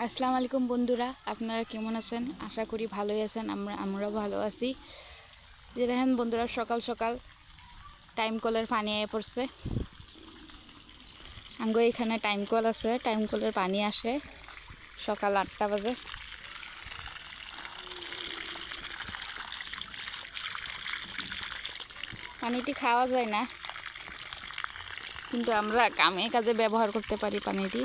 আসসালামু আলাইকুম বন্ধুরা, আপনারা কেমন আছেন? আশা করি ভালোই আছেন। আমরাও ভালো আছি। যে দেখেন বন্ধুরা, সকাল সকাল টাইম কলের পানি আয়ে পড়ছে। আঙ্গো এখানে টাইম কল আছে, টাইম কলের পানি আসে সকাল 8টা বাজে। পানিটি খাওয়া যায় না, কিন্তু আমরা কামে কাজে ব্যবহার করতে পারি। পানিটি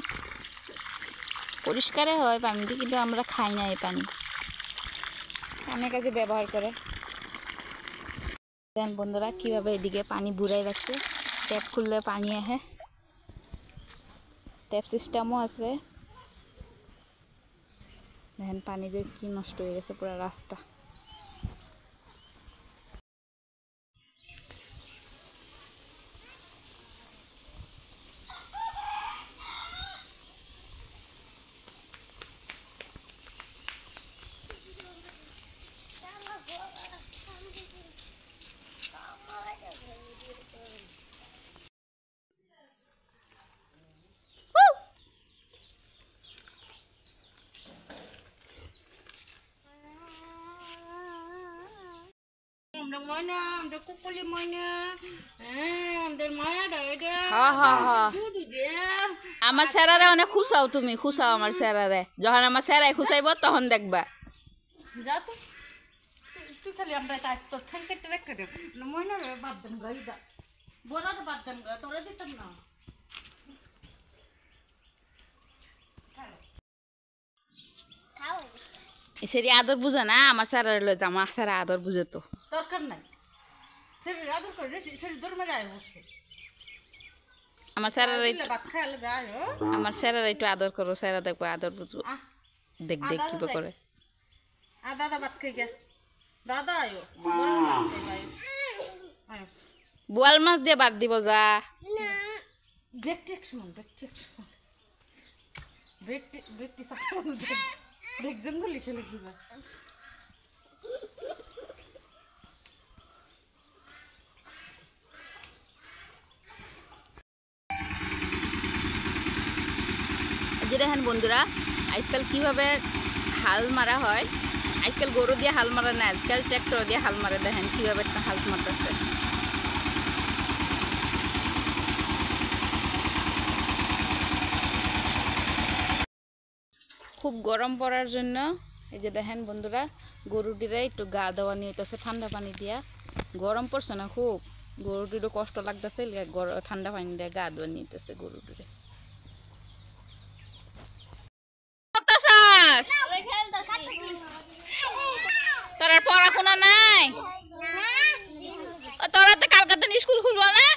পরিষ্কারে হয় পানিটি, কিন্তু আমরা খাই না এই পানি, কামে কাজে ব্যবহার করে। দেখেন বন্ধুরা কীভাবে এদিকে পানি বুড়াই রাখছে। ট্যাপ খুললে পানি আহে, ট্যাপ সিস্টেমও আছে। দেখেন পানি দিয়ে কি নষ্ট হয়ে গেছে পুরো রাস্তা। আমার স্যারারে অনেক খুশাও, তুমি খুশাও আমার স্যারারে। যখন আমার স্যারাই খুশাইব তখন দেখবা। যা তো তুই খালি আমরা কাজ তোর ঠ্যাং কেটে রেখে দেব ময়না বাদ দেন গাই দা বোরা তো বাদ দেন গা তোরা দিতাম না। সেটি আদর বুঝে না, আমার স্যারারে লয়ে যা, আমার স্যারা আদর বুঝে তো। দরকার নাই সেটি আদর করে সেটি দূর মেরে আয় বসছে। আমার স্যারারে ভাত খাইলে গায় আমার স্যারারে একটু আদর করো, স্যারা দেখবো আদর বুঝবো। দেখ দেখ কি করে। দাদা ভাত খাই গে দাদা আয়ো বোয়াল মাছ দিয়ে বাদ দিব যা। ব্রেকটি এক সময় ব্রেকটি সাপোর্ট ব্রেক জঙ্গল লিখে লিখিবা। যে দেখেন বন্ধুরা, আজকাল কিভাবে হাল মারা হয়। আজকাল গরু দিয়ে হাল মারা না, আজকাল ট্র্যাক্টর দিয়ে হাল মারে। দেখেন কিভাবে হাল মারতেছে। খুব গরম পড়ার জন্য এই যে দেখেন বন্ধুরা, গরুটিরে একটু গা দেওয়া নিয়ে হইতেছে ঠান্ডা পানি দিয়া। গরম পড়ছে না খুব, গরুটিরও কষ্ট লাগতেছে, ঠান্ডা পানি দিয়ে গা দেওয়া নিয়ে হইতেছে গরুটিরে। তোর আর পড়াশোনা নাই? তোরা তো কালকে তো স্কুল খুলবো না?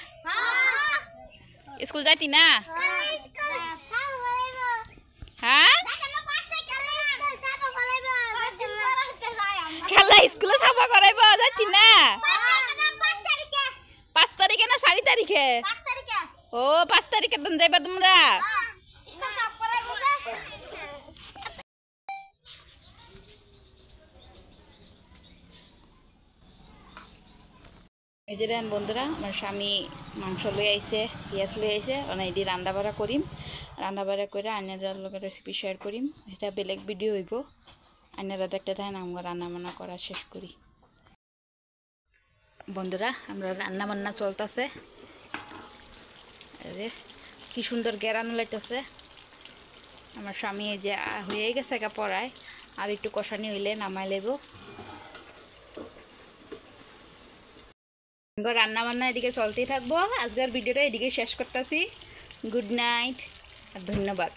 স্কুল যাইতি না? হ্যাঁ, খেলা স্কুলে সাফা করাইব, যাইতি না? 5 তারিখে না 4 তারিখে? ও 5 তারিখে তো যাইবা তোমরা। এই যে দেন বন্ধুরা, আমার স্বামী মাংস লই আইছে, পেঁয়াজ লই আইছে, এটি রান্না বাড়া করিম। রান্না বাড়া করে আইনার লগে রেসিপি শেয়ার করিম। এটা বেলেগ ভিডিও হইব। আইনারা দেখতে থাকেন, আমরা রান্না বান্না করা শেষ করি। বন্ধুরা আমরা রান্না বান্না চলতেছে। কি সুন্দর গেরানো লাইতেছে। আমার স্বামী এই যে হয়ে গেছে গা পড়ায়, আর একটু কষানি হইলে নামাই লেব। রান্না বান্না এদিকে চলতেই থাকবো। আজকের ভিডিওটা এদিকে শেষ করতেছি। গুড নাইট আর ধন্যবাদ।